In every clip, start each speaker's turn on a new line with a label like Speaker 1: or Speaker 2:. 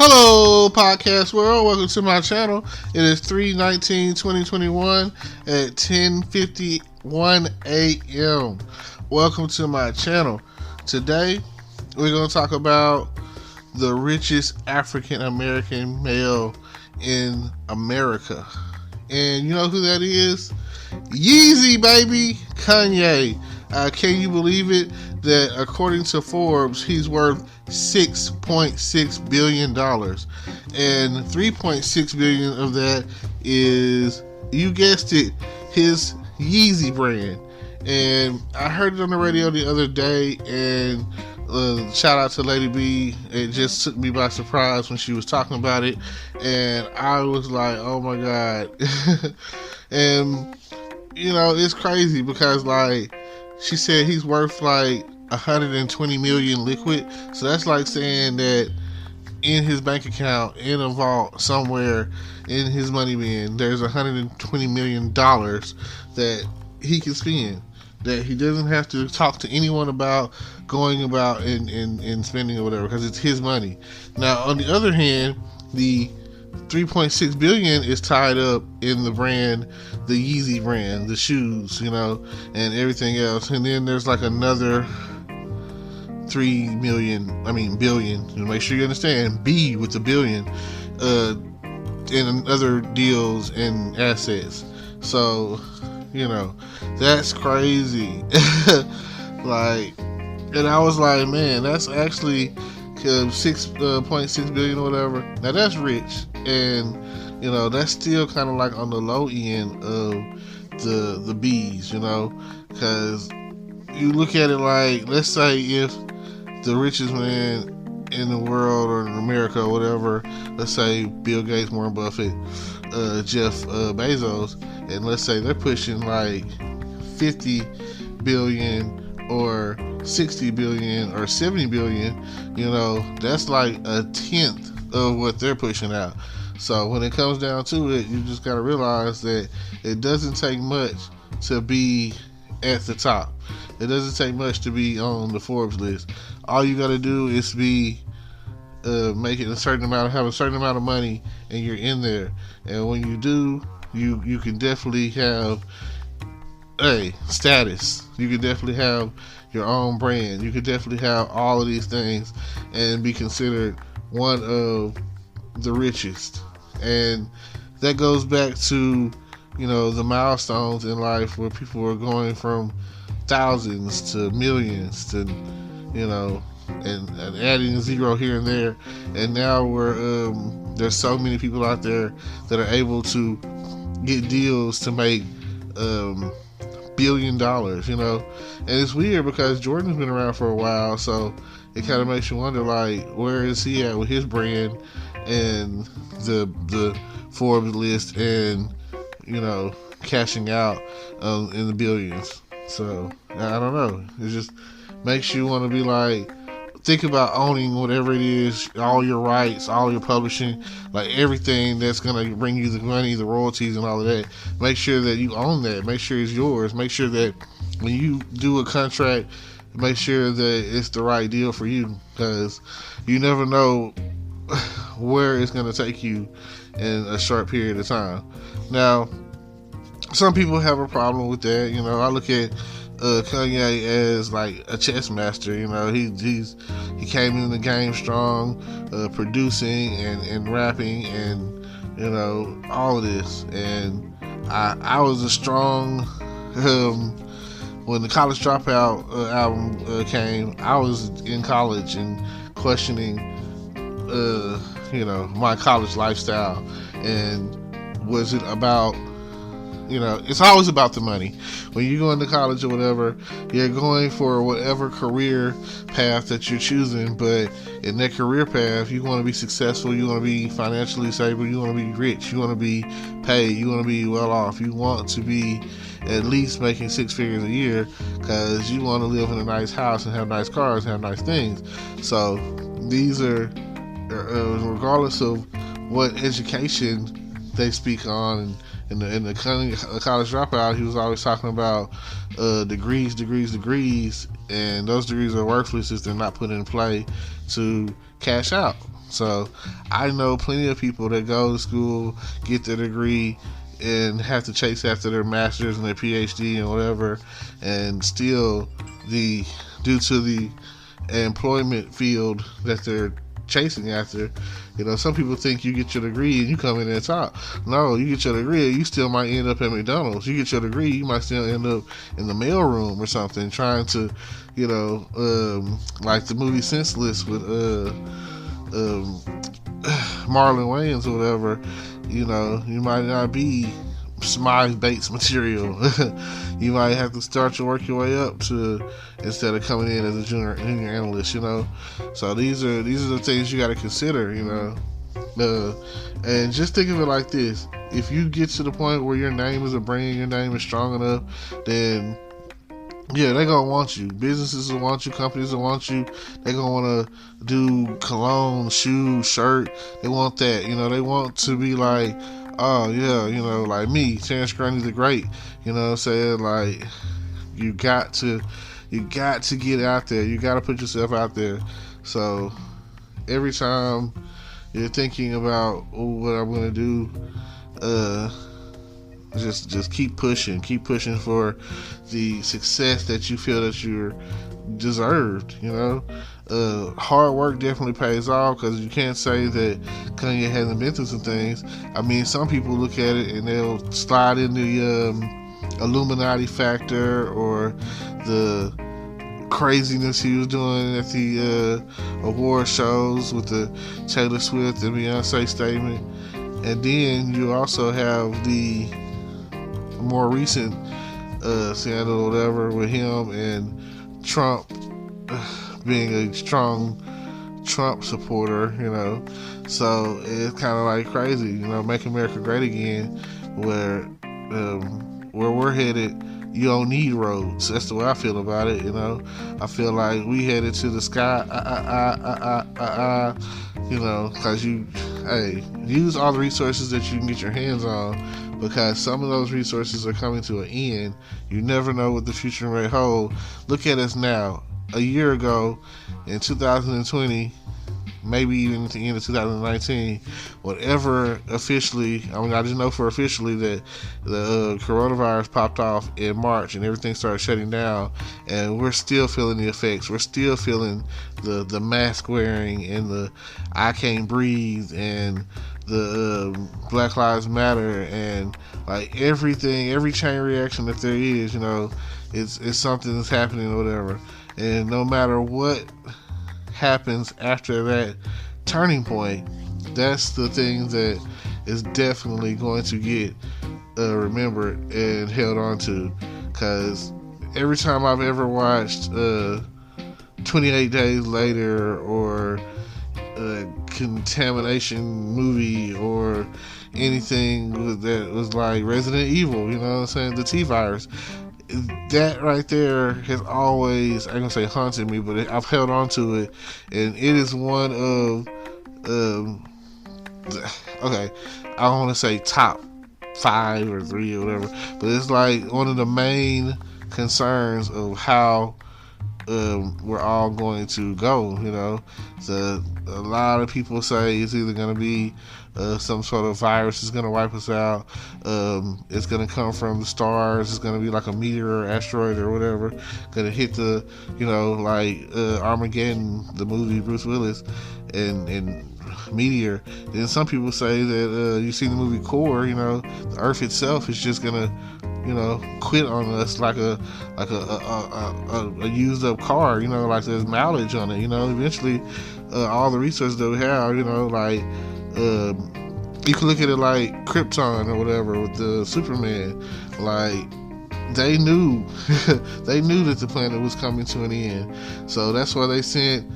Speaker 1: Hello, podcast world. Welcome to my channel. It is 3/19/2021 at 10:51 a.m. Welcome to my channel. Today, we're going to talk about the richest African American male in America. And you know who that is? Yeezy, baby. Kanye. Can you believe it? That according to Forbes, he's worth $6.6 billion. And $3.6 billion of that is, you guessed it, his Yeezy brand. And I heard it on the radio the other day, and shout out to Lady B. It just took me by surprise when she was talking about it, and I was like, oh my God. And you know, it's crazy because like she said he's worth like 120 million liquid. So that's like saying that in his bank account, in a vault somewhere in his money bin, there's $120 million that he can spend, that he doesn't have to talk to anyone about going about and spending or whatever, because it's his money. Now, on the other hand, the $3.6 billion is tied up in the brand, the Yeezy brand, the shoes, you know, and everything else. And then there's like another billion, to make sure you understand, B with the billion, in other deals and assets. So, you know, that's crazy. Like, and I was like, man, that's actually $6.6 billion or whatever. Now that's rich, and you know, that's still kind of like on the low end of the B's, you know, because you look at it like, let's say if the richest man in the world or in America or whatever, let's say Bill Gates, Warren Buffett, Jeff Bezos, and let's say they're pushing like 50 billion or 60 billion or 70 billion, you know, that's like a tenth of what they're pushing out. So when it comes down to it, you just got to realize that it doesn't take much to be at the top. It doesn't take much to be on the Forbes list. All you got to do is be making have a certain amount of money, and you're in there. And when you do, you can definitely have status. You can definitely have your own brand. You could definitely have all of these things and be considered one of the richest. And that goes back to, you know, the milestones in life where people are going from thousands to millions to, you know, and adding a zero here and there. And now there's so many people out there that are able to get deals to make $1 billion, you know. And it's weird because Jordan's been around for a while, so it kind of makes you wonder, like, where is he at with his brand and the Forbes list, and, you know, cashing out in the billions. So I don't know, it just makes you want to be like, think about owning whatever it is, all your rights, all your publishing, like everything that's going to bring you the money, the royalties and all of that. Make sure that you own that. Make sure it's yours. Make sure that when you do a contract, make sure that it's the right deal for you, because you never know where it's going to take you in a short period of time. Now, some people have a problem with that. You know, I look at Kanye as like a chess master. You know, he came in the game strong, producing and rapping, and you know, all of this. And I was a strong when the College Dropout album came. I was in college and questioning you know, my college lifestyle, and was it about, you know, it's always about the money. When you go into college or whatever, you're going for whatever career path that you're choosing, but in that career path, you want to be successful, you want to be financially stable, you want to be rich, you want to be paid, you want to be well off, you want to be at least making 6 figures a year, because you want to live in a nice house and have nice cars and have nice things. So these are, regardless of what education they speak on in the college dropout, he was always talking about degrees, and those degrees are worthless if they're not put in play to cash out. So I know plenty of people that go to school, get their degree, and have to chase after their master's and their PhD and whatever, and still due to the employment field that they're chasing after, some people think you get your degree and you come in at top. No, you get your degree, you still might end up at McDonald's. You get your degree, you might still end up in the mailroom or something, trying to, like the movie Senseless with Marlon Wayans or whatever. You might not be Smythe Bates material. You might have to start to work your way up to, instead of coming in as a junior analyst. So these are the things you got to consider. And just think of it like this: if you get to the point where your name is a brand, your name is strong enough, then yeah, they're gonna want you. Businesses will want you. Companies will want you. They're gonna want to do cologne, shoes, shirt. They want that. They want to be like, oh yeah, like me, Terrence Grundy the Great. You know what I'm saying? Like, you got to get out there. You got to put yourself out there. So every time you're thinking about what I'm gonna do, just keep pushing for the success that you feel that you're deserved. Hard work definitely pays off, because you can't say that Kanye hasn't been through some things. I mean, some people look at it and they'll slide in the Illuminati factor or the craziness he was doing at the award shows with the Taylor Swift and Beyonce statement. And then you also have the more recent scandal or whatever with him and Trump being a strong Trump supporter, so it's kind of like crazy, make America great again, where we're headed. You don't need roads. That's the way I feel about it. I feel like we headed to the sky. Because use all the resources that you can get your hands on, because some of those resources are coming to an end. You never know what the future may hold. Look at us now. A year ago, in 2020, maybe even at the end of 2019, whatever officially, I just know for officially that the coronavirus popped off in March and everything started shutting down, and we're still feeling the effects. We're still feeling the mask wearing and the I can't breathe and the Black Lives Matter, and like everything, every chain reaction that there is, it's something that's happening or whatever. And no matter what happens after that turning point, that's the thing that is definitely going to get remembered and held on to. Because every time I've ever watched 28 Days Later or a contamination movie or anything that was like Resident Evil, the T-Virus, that right there has always, I'm gonna say haunted me, but I've held on to it, and it is one of okay, I don't want to say top 5 or 3 or whatever, but it's like one of the main concerns of how we're all going to go. So a lot of people say it's either going to be some sort of virus is going to wipe us out. It's going to come from the stars. It's going to be like a meteor or asteroid or whatever, going to hit the, like Armageddon, the movie, Bruce Willis, and meteor. Then some people say that you see the movie Core, the Earth itself is just going to, quit on us like a used up car, like there's mileage on it, eventually all the resources that we have, like you can look at it like Krypton or whatever with the Superman. Like they knew that the planet was coming to an end, so that's why they sent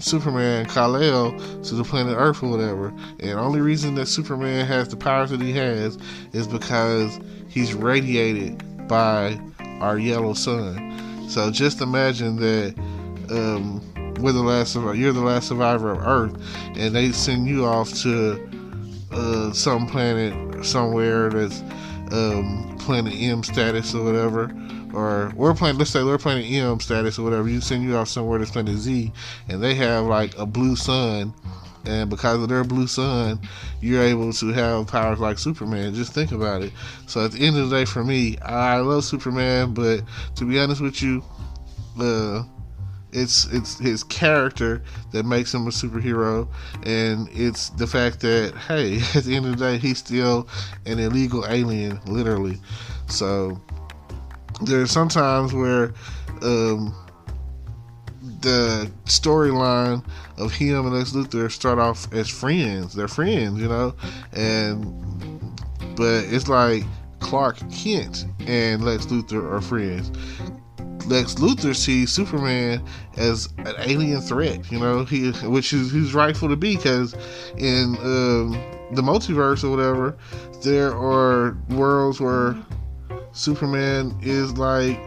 Speaker 1: Superman Kal-El to the planet Earth or whatever. And the only reason that Superman has the powers that he has is because he's radiated by our yellow sun. So just imagine that you're the last survivor of Earth, and they send you off to some planet somewhere that's planet M status or whatever, or let's say we're planet M status or whatever. You send you off somewhere that's planet Z, and they have like a blue sun, and because of their blue sun, you're able to have powers like Superman. Just think about it. So at the end of the day, for me, I love Superman, but to be honest with you, it's his character that makes him a superhero, and it's the fact that, hey, at the end of the day, he's still an illegal alien, literally. So there's sometimes where the storyline of him and Lex Luthor start off as friends. They're friends, but it's like Clark Kent and Lex Luthor are friends. Lex Luthor sees Superman as an alien threat, which is he's rightful to be, because in the multiverse or whatever, there are worlds where Superman is like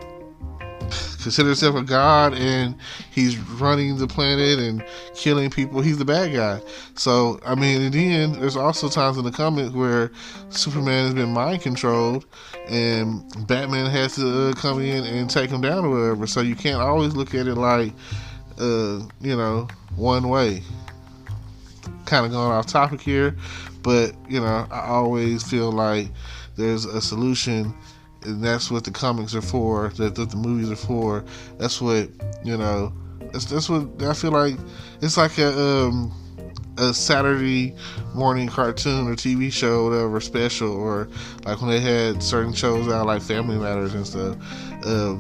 Speaker 1: consider himself a god, and he's running the planet and killing people. He's the bad guy. So, I mean, in the end, there's also times in the comics where Superman has been mind controlled, and Batman has to come in and take him down or whatever. So you can't always look at it like, one way. Kind of going off topic here, but, I always feel like there's a solution. And that's what the comics are for. That the movies are for. That's what That's what I feel like. It's like a Saturday morning cartoon or TV show, or whatever, special, or like when they had certain shows out like Family Matters and stuff.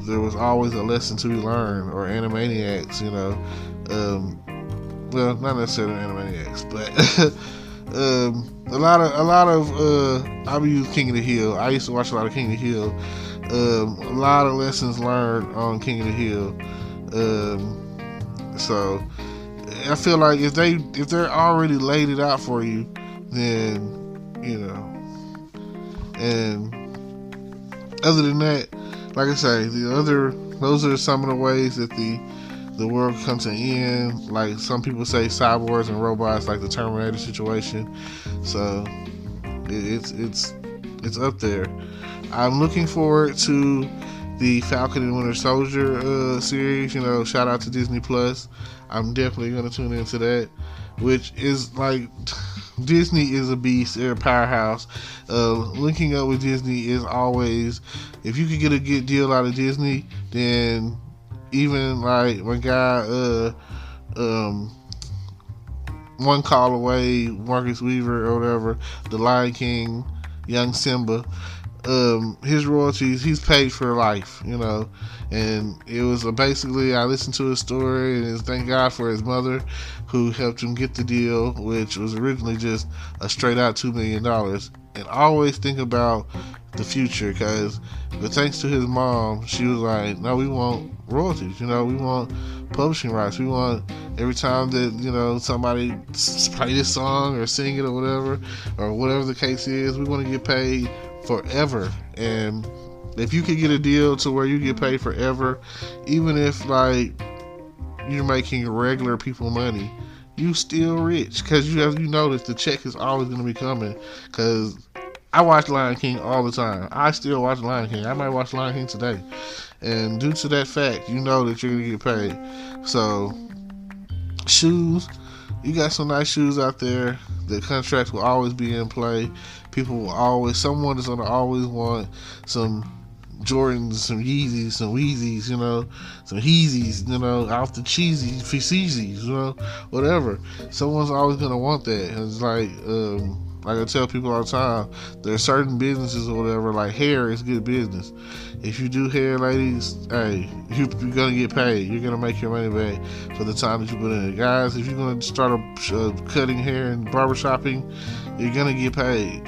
Speaker 1: There was always a lesson to be learned, or Animaniacs. Well, not necessarily Animaniacs, but. A lot of I use King of the Hill. I used to watch a lot of King of the Hill. A lot of lessons learned on King of the Hill. So I feel like if they're already laid it out for you, then and other than that, like I say, those are some of the ways that the world comes to an end. Like some people say, cyborgs and robots, like the Terminator situation. So it's up there. I'm looking forward to the Falcon and Winter Soldier series. Shout out to Disney Plus. I'm definitely going to tune into that, which is like, Disney is a beast. They're a powerhouse. Linking up with Disney is always, if you could get a good deal out of Disney, then even like my guy, One Call Away, Marcus Weaver or whatever, The Lion King, Young Simba, his royalties, he's paid for life, and it was basically, I listened to his story, and thank God for his mother who helped him get the deal, which was originally just a straight out $2 million. And always think about the future, but thanks to his mom, she was like, no, we want royalties, we want publishing rights, we want every time that somebody play this song or sing it or whatever the case is, we want to get paid forever. And if you could get a deal to where you get paid forever, even if like you're making regular people money, you still rich, because you know that the check is always going to be coming. Because I watch Lion King all the time. I still watch Lion King. I might watch Lion King today. And due to that fact, you know that you're going to get paid. So, shoes. You got some nice shoes out there. The contracts will always be in play. Someone is going to always want some Jordans, some Yeezys, some Weezys, some Heezys, off the cheesy, Feezees, whatever. Someone's always going to want that. And it's like I tell people all the time, there are certain businesses or whatever, like hair is good business. If you do hair, ladies, hey, you're going to get paid. You're going to make your money back for the time that you put in it. Guys, if you're going to start cutting hair and barbershopping, you're going to get paid.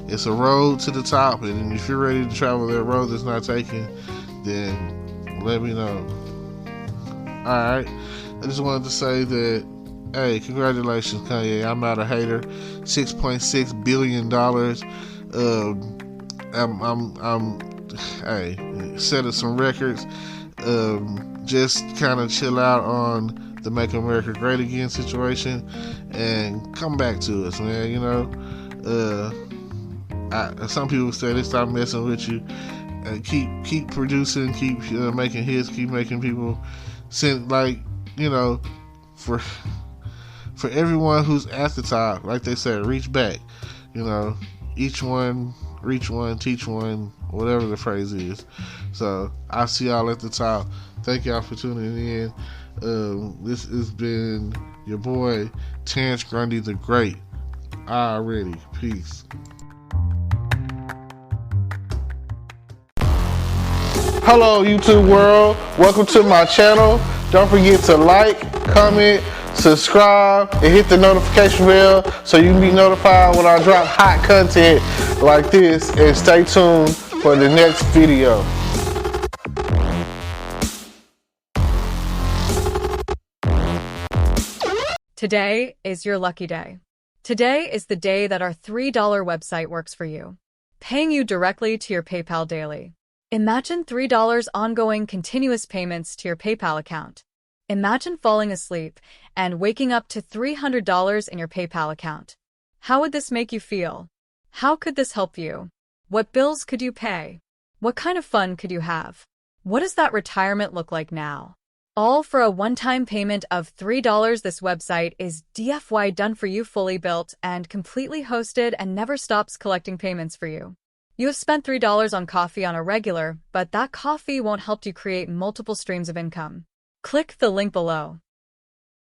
Speaker 1: It's a road to the top, and if you're ready to travel that road that's not taken, then let me know. Alright, I just wanted to say that, hey, congratulations, Kanye. I'm not a hater. $6.6 billion. Hey, setting some records. Just kind of chill out on the Make America Great Again situation, and come back to us, man. You know, some people say they stop messing with you. Keep producing, keep making hits, keep making people send, like, you know, for everyone who's at the top, like they said, reach back. You know, each one, reach one, teach one, whatever the phrase is. So I'll see y'all at the top. Thank y'all for tuning in. This has been your boy Terrence Grundy the Great. Already. Peace. Hello, YouTube world. Welcome to my channel. Don't forget to like, comment, subscribe, and hit the notification bell so you can be notified when I drop hot content like this. And stay tuned for the next video.
Speaker 2: Today is your lucky day. Today is the day that our $3 website works for you, paying you directly to your PayPal daily. Imagine $3 ongoing continuous payments to your PayPal account. Imagine falling asleep and waking up to $300 in your PayPal account. How would this make you feel? How could this help you? What bills could you pay? What kind of fun could you have? What does that retirement look like now? All for a one-time payment of $3. This website is DFY done for you, fully built and completely hosted, and never stops collecting payments for you. You have spent $3 on coffee on a regular, but that coffee won't help you create multiple streams of income. Click the link below.